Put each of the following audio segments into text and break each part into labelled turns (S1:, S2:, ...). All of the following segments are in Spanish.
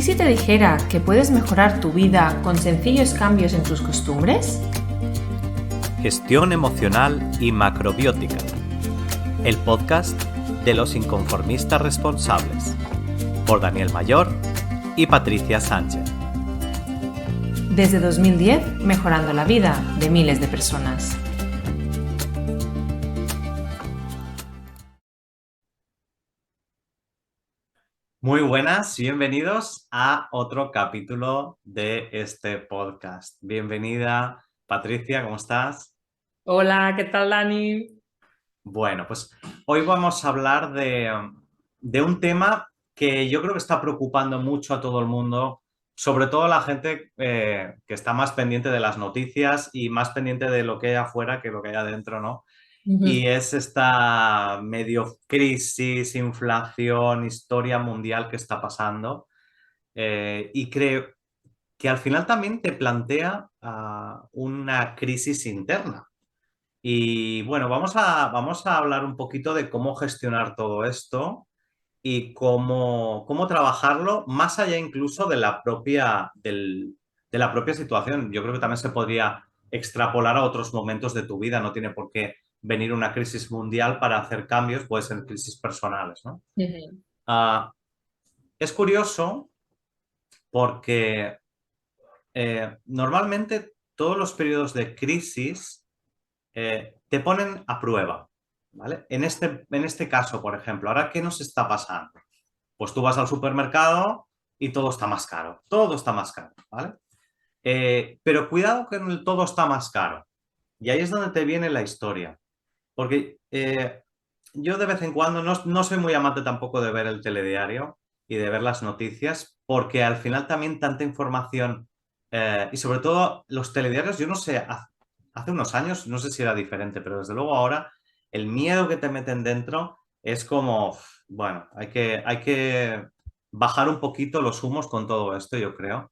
S1: si te dijera que puedes mejorar tu vida con sencillos cambios en tus costumbres?
S2: Gestión emocional y macrobiótica. El podcast de los inconformistas responsables. Por Daniel Mayor y Patricia Sánchez.
S1: Desde 2010, mejorando la vida de miles de personas.
S2: Muy buenas, bienvenidos a otro capítulo de este podcast. Bienvenida, Patricia, ¿cómo estás?
S1: Hola, ¿qué tal, Dani?
S2: Bueno, pues hoy vamos a hablar de un tema que yo creo que está preocupando mucho a todo el mundo, sobre todo a la gente que está más pendiente de las noticias y más pendiente de lo que hay afuera que lo que hay adentro, ¿no? Y es esta medio crisis, inflación, historia mundial que está pasando. Y creo que al final también te plantea una crisis interna. Y bueno, vamos a hablar un poquito de cómo gestionar todo esto y cómo trabajarlo más allá incluso de de la propia situación. Yo creo que también se podría extrapolar a otros momentos de tu vida. No tiene por qué venir una crisis mundial para hacer cambios, puede ser crisis personales, ¿no? Ah, es curioso porque normalmente todos los periodos de crisis te ponen a prueba, ¿vale? En este caso, por ejemplo, ¿ahora qué nos está pasando? Pues tú vas al supermercado y todo está más caro, ¿vale? Pero cuidado que todo está más caro. Y ahí es donde te viene la historia. Porque yo de vez en cuando no soy muy amante tampoco de ver el telediario y de ver las noticias, porque al final también tanta información y sobre todo los telediarios, yo no sé, hace unos años no sé si era diferente, pero desde luego ahora el miedo que te meten dentro es como, bueno, hay que bajar un poquito los humos con todo esto, yo creo.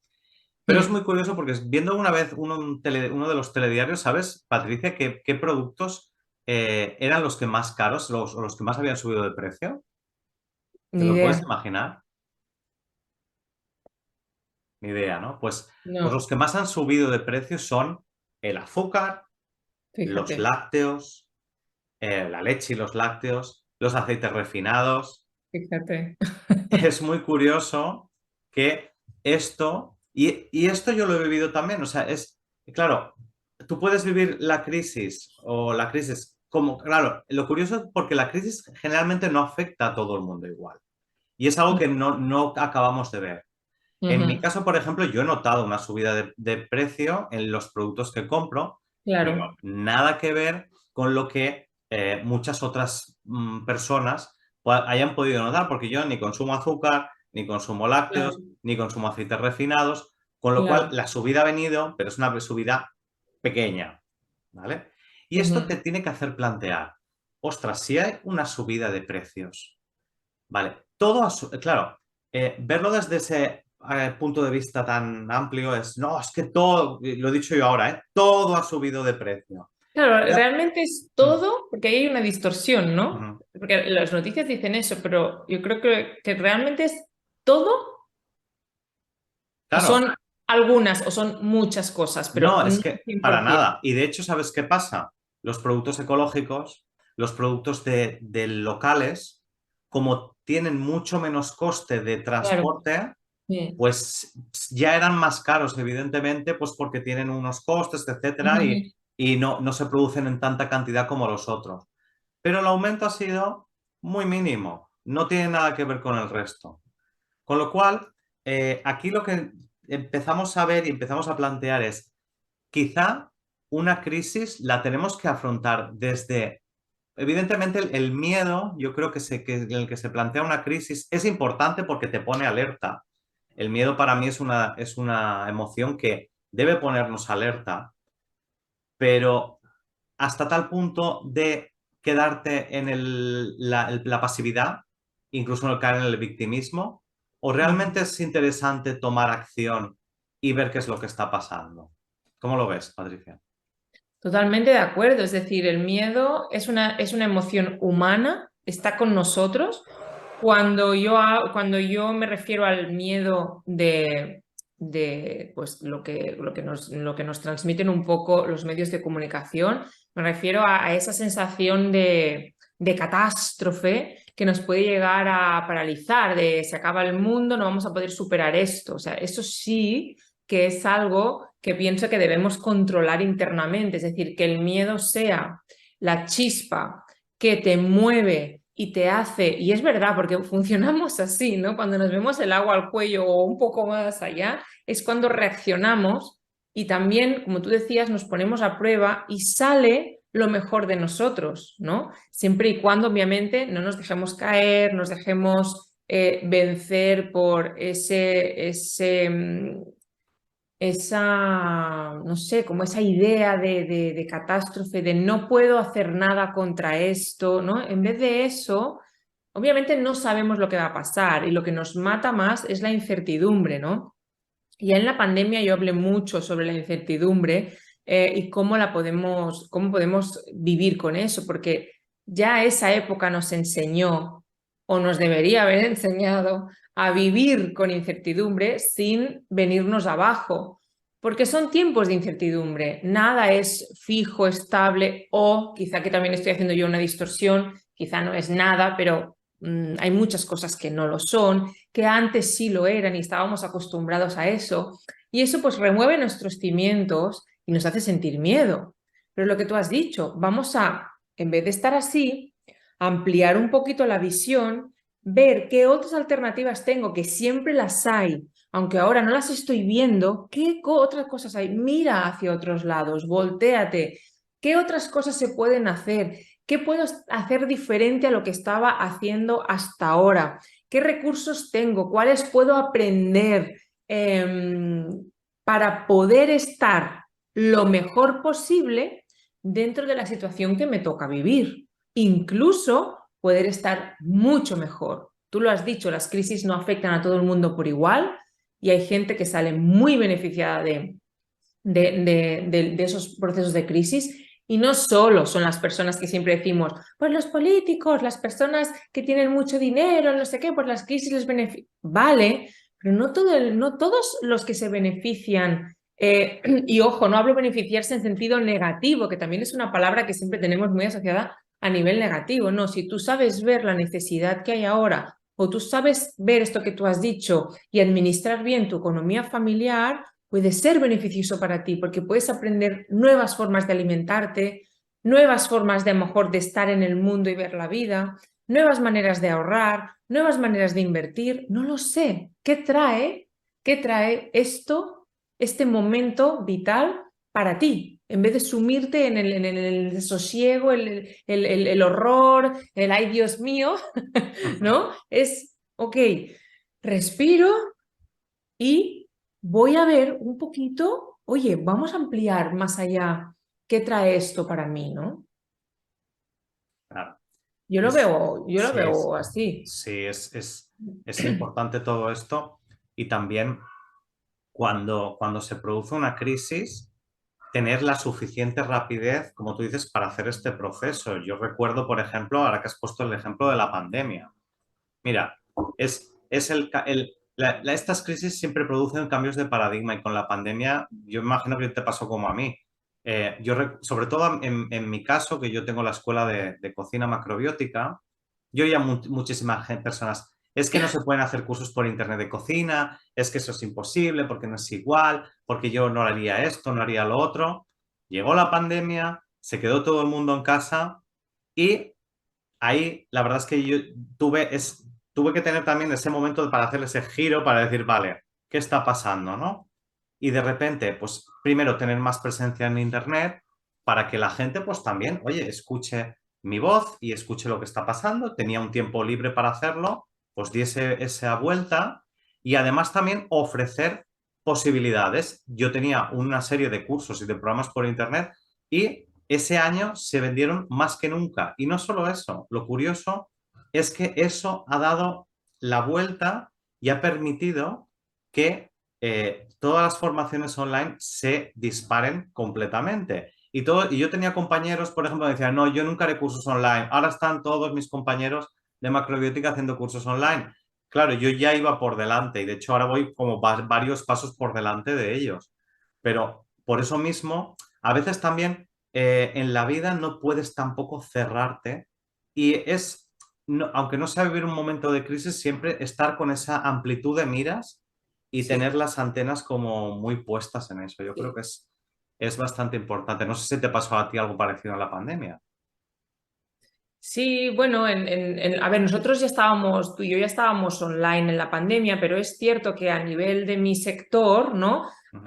S2: Pero es muy curioso porque viendo una vez uno de los telediarios, ¿sabes, Patricia, qué productos eran los que más caros, los que más habían subido de precio? ¿Te
S1: Ni
S2: lo puedes
S1: idea.
S2: imaginar? Ni idea, ¿no? Pues
S1: No,
S2: los que más han subido de precio son el azúcar, los
S1: fíjate,
S2: lácteos, la leche y los lácteos, los aceites refinados.
S1: fíjate.
S2: Es muy curioso que y esto yo lo he vivido también, o sea, claro, tú puedes vivir la crisis o la crisis como, claro, lo curioso es porque la crisis generalmente no afecta a todo el mundo igual. Y es algo que no acabamos de ver. En mi
S1: Ujú,
S2: caso, por ejemplo, yo he notado una subida de precio en los productos que compro, pero
S1: claro,
S2: nada que ver con lo que muchas otras personas hayan podido notar, porque yo ni consumo azúcar, ni consumo
S1: claro,
S2: lácteos, ni consumo aceites refinados, con lo cual
S1: claro.
S2: la subida ha venido, pero es una subida pequeña, ¿vale? Y esto
S1: Ujú.
S2: te tiene que hacer plantear, ostras, si hay una subida de precios, ¿vale? Claro, verlo desde ese punto de vista tan amplio no, es que todo, lo he dicho yo ahora, todo ha subido de precio.
S1: Claro,
S2: Ya.
S1: realmente es
S2: Mm,
S1: todo, porque ahí hay una distorsión, ¿no?
S2: ujú.
S1: Porque las noticias dicen eso, pero yo creo que realmente es todo, o
S2: Claro,
S1: son algunas, o son muchas cosas, pero
S2: no,
S1: no
S2: es que para
S1: 100%.
S2: nada. Y de hecho, ¿sabes qué pasa? Los productos ecológicos, los productos de locales, como tienen mucho menos coste de
S1: Claro.
S2: transporte,
S1: Sí.
S2: pues ya eran más caros, evidentemente, pues porque tienen unos costes, etcétera,
S1: Ujú.
S2: y no se producen en tanta cantidad como los otros. Pero el aumento ha sido muy mínimo, no tiene nada que ver con el resto. Con lo cual, aquí lo que empezamos a ver y empezamos a plantear es, quizá una crisis la tenemos que afrontar desde, evidentemente, el miedo, yo creo que en el que se plantea una crisis es importante porque te pone alerta. El miedo para mí es una emoción que debe ponernos alerta, pero hasta tal punto de quedarte en la pasividad, incluso en el caer en el victimismo, o realmente es interesante tomar acción y ver qué es lo que está pasando. ¿Cómo lo ves, Patricia?
S1: Totalmente de acuerdo, es decir, el miedo es una emoción humana, está con nosotros, Cuando yo me refiero al miedo de pues, lo que nos transmiten un poco los medios de comunicación, me refiero a esa sensación de catástrofe que nos puede llegar a paralizar, de se acaba el mundo, no vamos a poder superar esto. O sea, eso sí que es algo que pienso que debemos controlar internamente, es decir, que el miedo sea la chispa que te mueve y te hace, y es verdad, porque funcionamos así, ¿no? Cuando nos vemos el agua al cuello o un poco más allá, es cuando reaccionamos y también, como tú decías, nos ponemos a prueba y sale lo mejor de nosotros, ¿no? Siempre y cuando, obviamente, no nos dejemos caer, nos dejemos vencer por esa, no sé, como esa idea de catástrofe, de no puedo hacer nada contra esto, ¿no? En vez de eso, obviamente no sabemos lo que va a pasar y lo que nos mata más es la incertidumbre, ¿no? Y en la pandemia yo hablé mucho sobre la incertidumbre y cómo podemos vivir con eso, porque ya esa época nos enseñó o nos debería haber enseñado a vivir con incertidumbre sin venirnos abajo, porque son tiempos de incertidumbre, nada es fijo, estable o quizá que también estoy haciendo yo una distorsión, quizá no es nada, pero hay muchas cosas que no lo son, que antes sí lo eran y estábamos acostumbrados a eso. Y eso pues remueve nuestros cimientos y nos hace sentir miedo. Pero lo que tú has dicho, vamos a, en vez de estar así, ampliar un poquito la visión, ver qué otras alternativas tengo, que siempre las hay, aunque ahora no las estoy viendo, qué otras cosas hay. Mira hacia otros lados, voltéate. ¿Qué otras cosas se pueden hacer? ¿Qué puedo hacer diferente a lo que estaba haciendo hasta ahora? ¿Qué recursos tengo? ¿Cuáles puedo aprender para poder estar lo mejor posible dentro de la situación que me toca vivir? Incluso poder estar mucho mejor. Tú lo has dicho, las crisis no afectan a todo el mundo por igual y hay gente que sale muy beneficiada de esos procesos de crisis. Y no solo son las personas que siempre decimos, pues los políticos, las personas que tienen mucho dinero, no sé qué, pues las crisis les benefician. Vale, pero no todos los que se benefician, y ojo, no hablo beneficiarse en sentido negativo, que también es una palabra que siempre tenemos muy asociada a nivel negativo. No, si tú sabes ver la necesidad que hay ahora o tú sabes ver esto que tú has dicho y administrar bien tu economía familiar, puede ser beneficioso para ti porque puedes aprender nuevas formas de alimentarte, nuevas formas de a lo mejor de estar en el mundo y ver la vida, nuevas maneras de ahorrar, nuevas maneras de invertir. No lo sé. ¿Qué trae esto, este momento vital para ti? En vez de sumirte en el desosiego, el horror, el ay Dios mío, ¿no? Es, ok, respiro y voy a ver un poquito, oye, vamos a ampliar más allá qué trae esto para mí, ¿no?
S2: Claro.
S1: Yo lo
S2: Sí,
S1: veo así.
S2: sí, es importante todo esto y también cuando se produce una crisis, tener la suficiente rapidez, como tú dices, para hacer este proceso. Yo recuerdo, por ejemplo, ahora que has puesto el ejemplo de la pandemia. Mira, es estas crisis siempre producen cambios de paradigma y con la pandemia yo imagino que te pasó como a mí. Sobre todo en mi caso, que yo tengo la escuela de cocina macrobiótica, yo ya muchísimas personas, es que no se pueden hacer cursos por internet de cocina, es que eso es imposible porque no es igual, porque yo no haría esto, no haría lo otro. Llegó la pandemia, se quedó todo el mundo en casa y ahí la verdad es que yo tuve que tener también ese momento para hacer ese giro, para decir, vale, ¿qué está pasando, no? Y de repente, pues primero tener más presencia en Internet para que la gente pues también, oye, escuche mi voz y escuche lo que está pasando. Tenía un tiempo libre para hacerlo, pues diese esa vuelta y además también ofrecer posibilidades. Yo tenía una serie de cursos y de programas por Internet y ese año se vendieron más que nunca. Y no solo eso, lo curioso es que eso ha dado la vuelta y ha permitido que todas las formaciones online se disparen completamente. Y yo tenía compañeros, por ejemplo, que decían, no, yo nunca haré cursos online. Ahora están todos mis compañeros de macrobiótica haciendo cursos online. Claro, yo ya iba por delante y de hecho ahora voy como varios pasos por delante de ellos. Pero por eso mismo, a veces también en la vida no puedes tampoco cerrarte y aunque no sea vivir un momento de crisis, siempre estar con esa amplitud de miras y
S1: Sí.
S2: tener las antenas como muy puestas en eso. Yo creo que es bastante importante. No sé si te pasó a ti algo parecido en la pandemia.
S1: Sí, bueno, a ver, nosotros ya estábamos, tú y yo ya estábamos online en la pandemia, pero es cierto que a nivel de mi sector, ¿no?
S2: Ujú.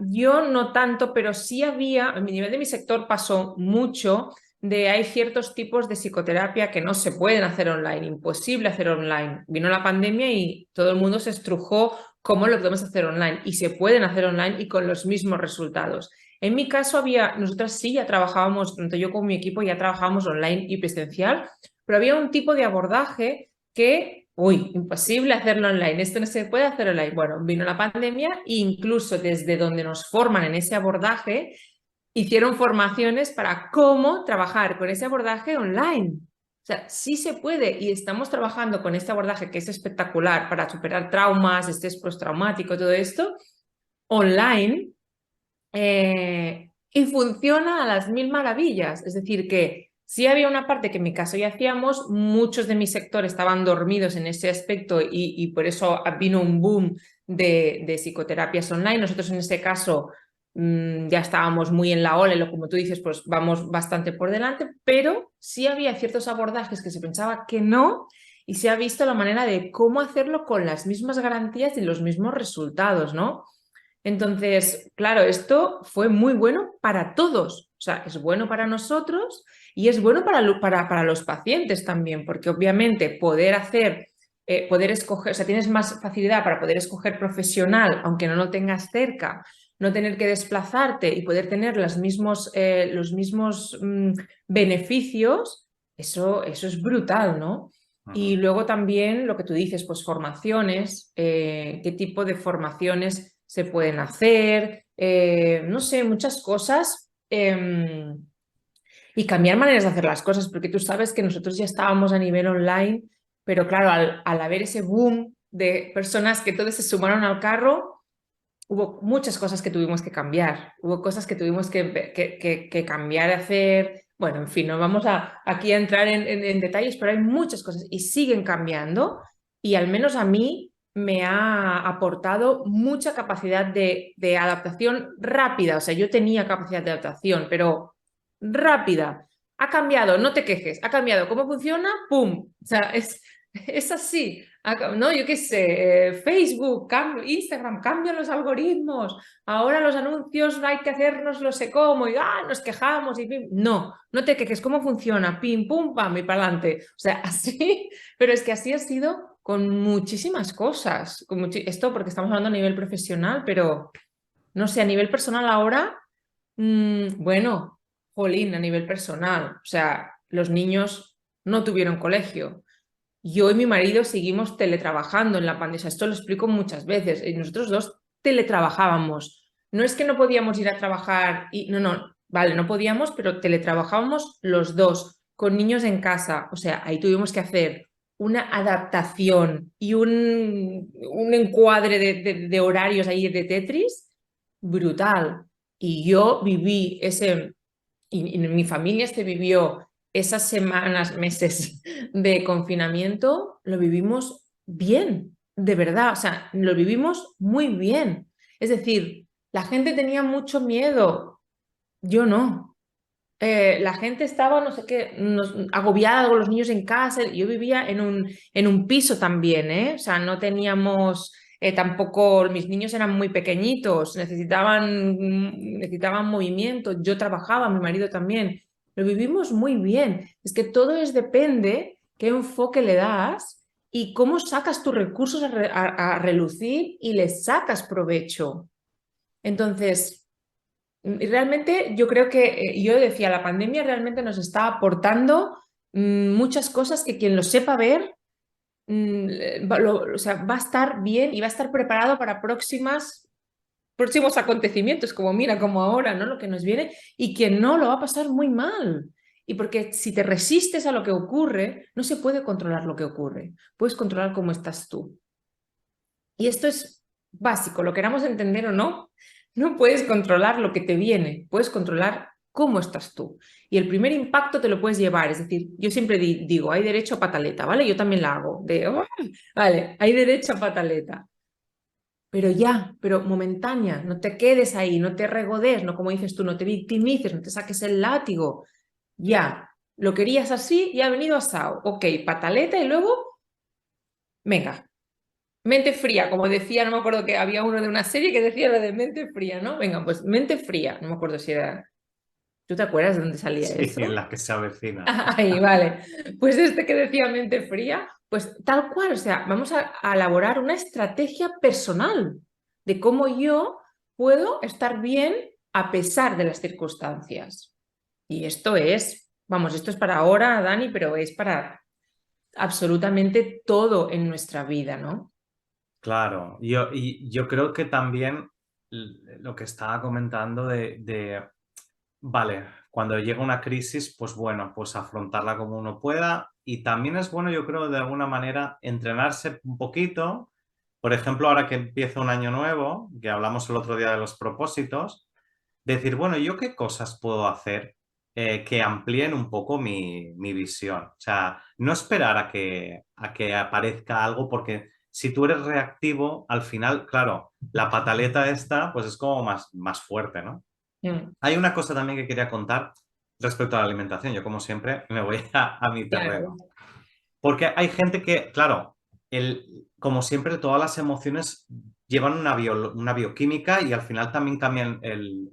S1: Yo no tanto, pero sí había, a nivel de mi sector pasó mucho de hay ciertos tipos de psicoterapia que no se pueden hacer online, imposible hacer online. Vino la pandemia y todo el mundo se estrujó cómo lo podemos hacer online y se pueden hacer online y con los mismos resultados. En mi caso nosotras sí ya trabajábamos, tanto yo como mi equipo ya trabajábamos online y presencial, pero había un tipo de abordaje que, uy, imposible hacerlo online, esto no se puede hacer online. Bueno, vino la pandemia e incluso desde donde nos forman en ese abordaje, hicieron formaciones para cómo trabajar con ese abordaje online. O sea, sí se puede y estamos trabajando con este abordaje que es espectacular para superar traumas, estrés postraumático, todo esto, online y funciona a las mil maravillas. Es decir, que sí había una parte que en mi caso ya hacíamos, muchos de mi sector estaban dormidos en ese aspecto y por eso vino un boom de psicoterapias online. Nosotros en ese caso ya estábamos muy en la ola, y como tú dices, pues vamos bastante por delante, pero sí había ciertos abordajes que se pensaba que no. Y se ha visto la manera de cómo hacerlo con las mismas garantías y los mismos resultados, ¿no? Entonces, claro, esto fue muy bueno para todos. O sea, es bueno para nosotros y es bueno para los pacientes también, porque obviamente poder escoger, o sea, tienes más facilidad para poder escoger profesional, aunque no lo tengas cerca, no tener que desplazarte y poder tener los mismos beneficios, eso es brutal, ¿no? Y
S2: Ujú.
S1: luego también lo que tú dices, pues formaciones, qué tipo de formaciones se pueden hacer, no sé, muchas cosas y cambiar maneras de hacer las cosas, porque tú sabes que nosotros ya estábamos a nivel online, pero claro, al haber ese boom de personas que todos se sumaron al carro, hubo muchas cosas que tuvimos que cambiar, hubo cosas que tuvimos que cambiar, hacer, bueno, en fin, no vamos aquí a entrar en detalles, pero hay muchas cosas y siguen cambiando y al menos a mí me ha aportado mucha capacidad de adaptación rápida, o sea, yo tenía capacidad de adaptación, pero rápida. Ha cambiado, no te quejes, ha cambiado. ¿Cómo funciona? ¡Pum! O sea, es así. No, yo qué sé, Facebook, Instagram, cambian los algoritmos, ahora los anuncios hay que hacernos no sé cómo, y nos quejamos y pim. No, no te quejes, ¿cómo funciona? Pim, pum, pam, y para adelante. O sea, así, pero es que así ha sido con muchísimas cosas. Esto porque estamos hablando a nivel profesional, pero no sé, a nivel personal ahora, bueno, jolín, a nivel personal. O sea, los niños no tuvieron colegio. Yo y mi marido seguimos teletrabajando en la pandemia. O sea, esto lo explico muchas veces. Y nosotros dos teletrabajábamos. No es que no podíamos ir a trabajar y no, vale, no podíamos, pero teletrabajábamos los dos con niños en casa. O sea, ahí tuvimos que hacer una adaptación y un encuadre de horarios ahí de Tetris brutal. Y yo viví y mi familia vivió esas semanas, meses de confinamiento, lo vivimos bien, de verdad, o sea, lo vivimos muy bien. Es decir, la gente tenía mucho miedo, yo no. La gente estaba, no sé qué, agobiada con los niños en casa. Yo vivía en un piso también, ¿eh? O sea, no teníamos tampoco, mis niños eran muy pequeñitos, necesitaban movimiento. Yo trabajaba, mi marido también. Lo vivimos muy bien. Es que todo depende qué enfoque le das y cómo sacas tus recursos a relucir y les sacas provecho. Entonces. Y realmente yo creo que, yo decía, la pandemia realmente nos está aportando muchas cosas que quien lo sepa ver, o sea, va a estar bien y va a estar preparado para próximos acontecimientos, como mira, como ahora, ¿no? Lo que nos viene, y quien no lo va a pasar muy mal. Y porque si te resistes a lo que ocurre, no se puede controlar lo que ocurre. Puedes controlar cómo estás tú. Y esto es básico, lo queramos entender o no, no puedes controlar lo que te viene, puedes controlar cómo estás tú. Y el primer impacto te lo puedes llevar, es decir, yo siempre digo, hay derecho a pataleta, ¿vale? Yo también la hago, vale, hay derecho a pataleta. Pero ya, pero momentánea, no te quedes ahí, no te regodes, no como dices tú, no te victimices, no te saques el látigo. Ya, lo querías así y ha venido asado. Ok, pataleta y luego, venga, mente fría, como decía, no me acuerdo que había uno de una serie que decía lo de mente fría, ¿no? Venga, pues mente fría, no me acuerdo si era... ¿Tú te acuerdas de dónde salía
S2: Sí, en
S1: eso?
S2: la que se avecina.
S1: Ahí, vale. Pues este que decía mente fría, pues tal cual, o sea, vamos a elaborar una estrategia personal de cómo yo puedo estar bien a pesar de las circunstancias. Y esto es, vamos, esto es para ahora, Dani, pero es para absolutamente todo en nuestra vida, ¿no?
S2: Claro, yo creo que también lo que estaba comentando vale, cuando llega una crisis, pues bueno, pues afrontarla como uno pueda y también es bueno, yo creo, de alguna manera entrenarse un poquito. Por ejemplo, ahora que empieza un año nuevo, que hablamos el otro día de los propósitos, decir, bueno, ¿yo qué cosas puedo hacer que amplíen un poco mi visión? O sea, no esperar a que aparezca algo, porque si tú eres reactivo, al final, claro, la pataleta esta, pues es como más fuerte, ¿no?
S1: Mm,
S2: Hay una cosa también que quería contar respecto a la alimentación. Yo, como siempre, me voy a mi
S1: claro.
S2: terreno. Porque hay gente que, claro, como siempre, todas las emociones llevan una bioquímica y al final también cambian el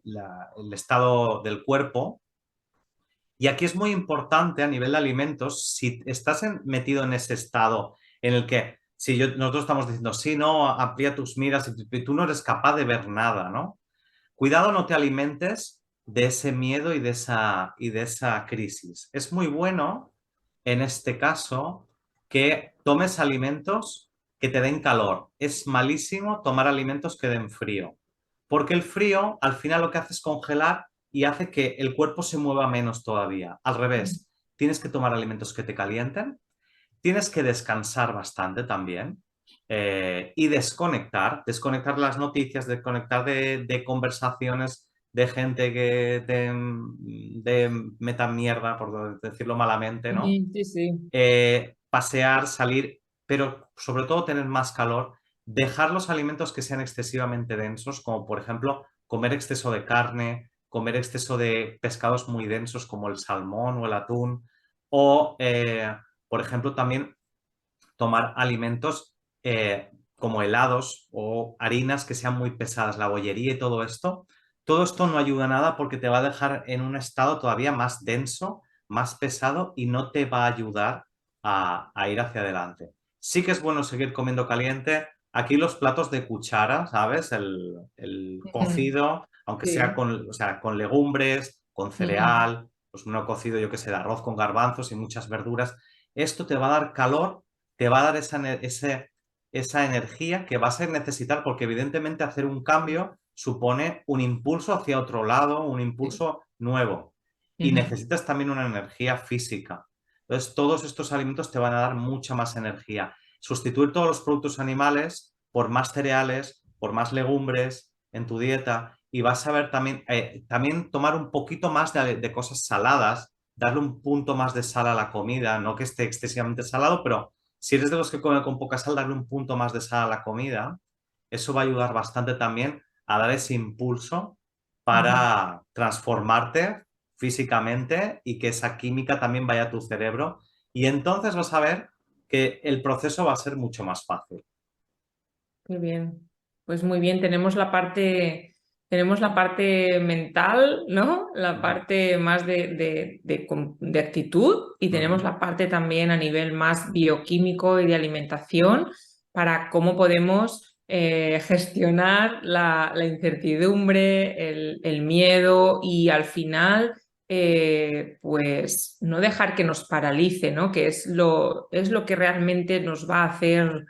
S2: estado del cuerpo. Y aquí es muy importante a nivel de alimentos, si estás metido en ese estado en el que, si nosotros estamos diciendo, sí, no, amplía tus miras y tú no eres capaz de ver nada, ¿no? Cuidado, no te alimentes de ese miedo y de esa crisis. Es muy bueno, en este caso, que tomes alimentos que te den calor. Es malísimo tomar alimentos que den frío, porque el frío al final lo que hace es congelar y hace que el cuerpo se mueva menos todavía. Al
S1: Mm,
S2: revés, tienes que tomar alimentos que te calienten, tienes que descansar bastante también y desconectar las noticias, desconectar de conversaciones de gente que te meta mierda, por decirlo malamente, ¿no?
S1: sí, sí.
S2: Pasear, salir, pero sobre todo tener más calor, dejar los alimentos que sean excesivamente densos, como por ejemplo comer exceso de carne, comer exceso de pescados muy densos como el salmón o el atún, o por ejemplo también tomar alimentos como helados o harinas que sean muy pesadas, la bollería y todo esto no ayuda a nada porque te va a dejar en un estado todavía más denso, más pesado y no te va a ayudar a ir hacia adelante. Sí que es bueno seguir comiendo caliente. Aquí los platos de cuchara, ¿sabes? El
S1: Mm,
S2: cocido, aunque sea
S1: sí.
S2: con, o sea, con legumbres, con
S1: Mm,
S2: cereal, pues uno cocido, yo que sé, de arroz con garbanzos y muchas verduras. Esto te va a dar calor, te va a dar esa energía que vas a necesitar porque evidentemente hacer un cambio supone un impulso hacia otro lado, un
S1: sí.
S2: impulso nuevo y
S1: Ujú.
S2: necesitas también una energía física. Entonces, todos estos alimentos te van a dar mucha más energía. Sustituir todos los productos animales por más cereales, por más legumbres en tu dieta y vas a ver también tomar un poquito más de cosas saladas, darle un punto más de sal a la comida, no que esté excesivamente salado, pero si eres de los que come con poca sal, darle un punto más de sal a la comida, eso va a ayudar bastante también a dar ese impulso
S1: Ujú.
S2: para transformarte físicamente y que esa química también vaya a tu cerebro. Y entonces vas a ver que el proceso va a ser mucho más fácil.
S1: Qué bien. Pues muy bien, tenemos la parte mental, ¿no? La
S2: Ujú,
S1: parte más de actitud y tenemos
S2: ujú,
S1: la parte también a nivel más bioquímico y de alimentación para cómo podemos gestionar la incertidumbre, el miedo y al final, pues no dejar que nos paralice, ¿no? Que es lo que realmente nos va a hacer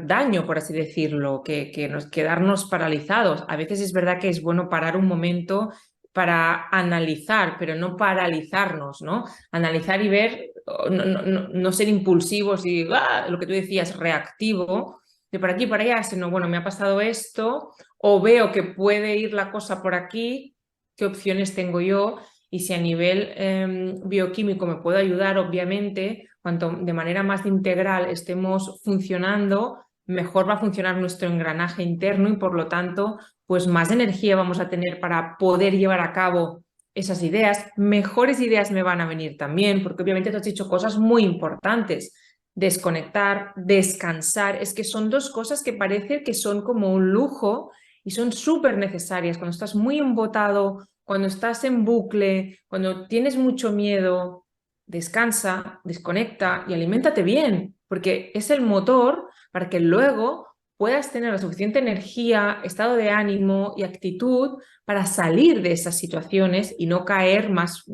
S1: daño, por así decirlo, que quedarnos paralizados. A veces es verdad que es bueno parar un momento para analizar, pero no paralizarnos, ¿no? Analizar y ver, no ser impulsivos y lo que tú decías, reactivo, de por aquí, por allá, sino, bueno, me ha pasado esto, o veo que puede ir la cosa por aquí, ¿qué opciones tengo yo? Y si a nivel bioquímico me puedo ayudar, obviamente, cuanto de manera más integral estemos funcionando, mejor va a funcionar nuestro engranaje interno y por lo tanto, pues más energía vamos a tener para poder llevar a cabo esas ideas. Mejores ideas me van a venir también, porque obviamente tú has dicho cosas muy importantes. Desconectar, descansar, es que son dos cosas que parece que son como un lujo y son súper necesarias. Cuando estás muy embotado, cuando estás en bucle, cuando tienes mucho miedo, descansa, desconecta y aliméntate bien, porque es el motor para que luego puedas tener la suficiente energía, estado de ánimo y actitud para salir de esas situaciones y no caer más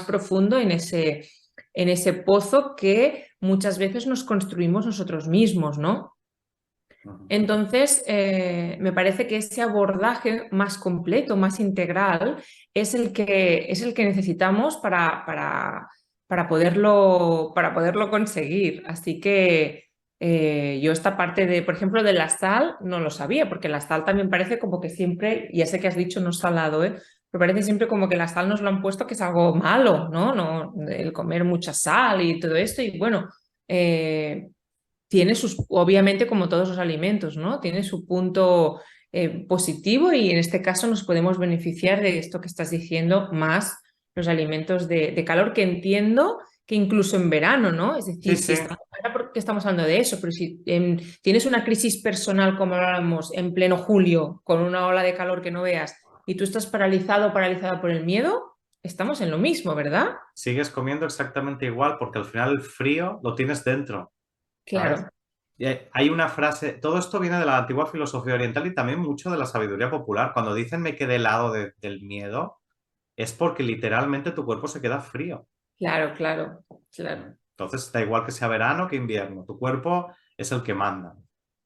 S1: profundo en ese pozo que muchas veces nos construimos nosotros mismos, ¿no? Entonces, me parece que ese abordaje más completo, más integral, es el que necesitamos para poderlo conseguir. Así que yo esta parte de, por ejemplo, de la sal no lo sabía, porque la sal también parece como que siempre, ya sé que has dicho no salado, pero parece siempre como que la sal nos lo han puesto que es algo malo, ¿no? No, el comer mucha sal y todo esto. Y bueno, tiene obviamente como todos los alimentos, ¿no? Tiene su punto positivo y en este caso nos podemos beneficiar de esto que estás diciendo, más los alimentos de calor, que entiendo que incluso en verano, ¿no? Es decir,
S2: Sí, sí.
S1: ahora porque estamos hablando de eso, pero si tienes una crisis personal, como hablábamos, en pleno julio, con una ola de calor que no veas, y tú estás paralizado o paralizada por el miedo, estamos en lo mismo, ¿verdad?
S2: Sigues comiendo exactamente igual porque al final el frío lo tienes dentro, ¿sabes?
S1: Claro.
S2: Y hay una frase, todo esto viene de la antigua filosofía oriental y también mucho de la sabiduría popular. Cuando dicen me quedé helado del miedo, es porque literalmente tu cuerpo se queda frío.
S1: Claro, claro, claro.
S2: Entonces da igual que sea verano que invierno, tu cuerpo es el que manda,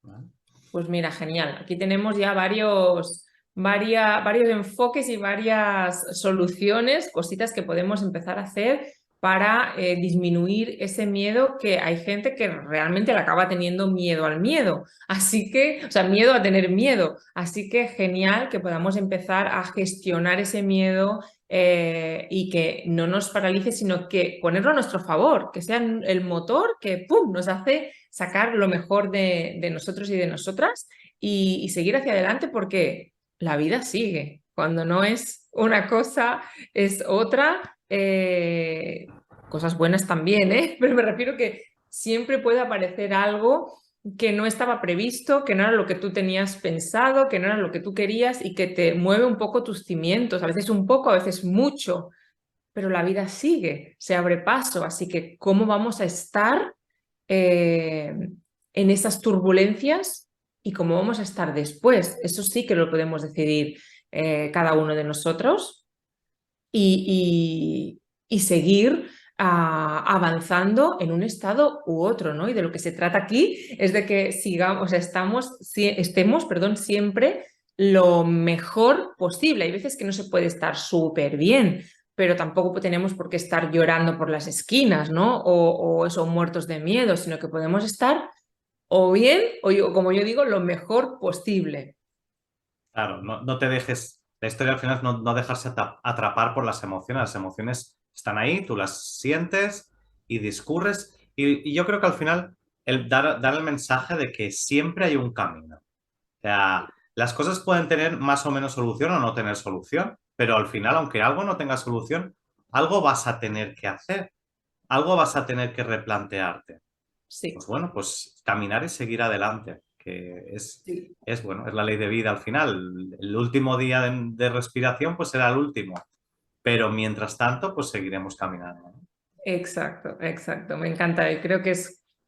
S2: ¿vale?
S1: Pues mira, genial. Aquí tenemos ya varios enfoques y varias soluciones, cositas que podemos empezar a hacer para disminuir ese miedo, que hay gente que realmente le acaba teniendo miedo al miedo. Así que, o sea, miedo a tener miedo. Así que genial que podamos empezar a gestionar ese miedo y que no nos paralice, sino que ponerlo a nuestro favor, que sea el motor que ¡pum!, nos hace sacar lo mejor de nosotros y de nosotras y seguir hacia adelante, porque la vida sigue. Cuando no es una cosa, es otra. Cosas buenas también, pero me refiero que siempre puede aparecer algo que no estaba previsto, que no era lo que tú tenías pensado, que no era lo que tú querías y que te mueve un poco tus cimientos, a veces un poco, a veces mucho, pero la vida sigue, se abre paso, así que ¿cómo vamos a estar en esas turbulencias y cómo vamos a estar después? Eso sí que lo podemos decidir cada uno de nosotros y seguir avanzando en un estado u otro, ¿no? Y de lo que se trata aquí es de que sigamos, o sea, estemos, perdón, siempre lo mejor posible. Hay veces que no se puede estar súper bien, pero tampoco tenemos por qué estar llorando por las esquinas, ¿no? O eso, muertos de miedo, sino que podemos estar o bien, como yo digo, lo mejor posible.
S2: Claro, no te dejes, la historia al final es no dejarse atrapar por las emociones están ahí, tú las sientes y discurres y yo creo que al final dar el mensaje de que siempre hay un camino. O sea, las cosas pueden tener más o menos solución o no tener solución, pero al final, aunque algo no tenga solución, algo vas a tener que hacer, algo vas a tener que replantearte. Pues
S1: Sí,
S2: bueno, pues caminar y seguir adelante, que
S1: sí.
S2: es bueno, es la ley de vida al final. El último día de respiración pues será el último, pero mientras tanto pues seguiremos caminando, ¿no?
S1: Exacto, exacto. Me encanta. Y creo que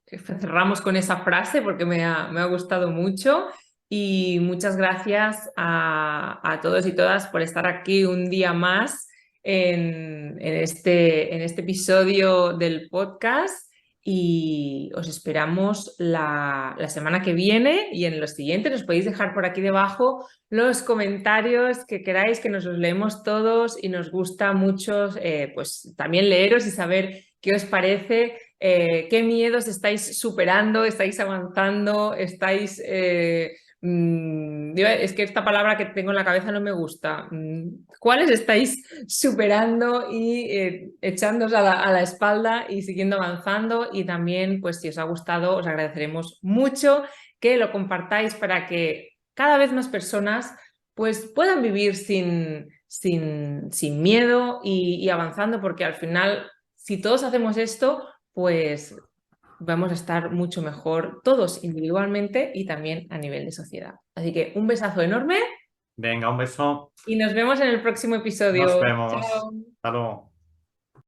S1: cerramos con esa frase porque me ha gustado mucho. Y muchas gracias a todos y todas por estar aquí un día más en este episodio del podcast. y os esperamos la semana que viene y en los siguientes. Nos podéis dejar por aquí debajo los comentarios que queráis, que nos los leemos todos y nos gusta mucho pues también leeros y saber qué os parece, qué miedos estáis superando, estáis avanzando, estáis... es que esta palabra que tengo en la cabeza no me gusta. ¿Cuáles estáis superando y echándoos a la espalda y siguiendo avanzando? Y también, pues si os ha gustado, os agradeceremos mucho que lo compartáis para que cada vez más personas pues puedan vivir sin miedo y avanzando, porque al final, si todos hacemos esto, pues vamos a estar mucho mejor todos individualmente y también a nivel de sociedad. Así que un besazo enorme
S2: Venga, un beso.
S1: y nos vemos en el próximo
S2: Nos
S1: episodio.
S2: vemos.
S1: Chao.
S2: Hasta luego.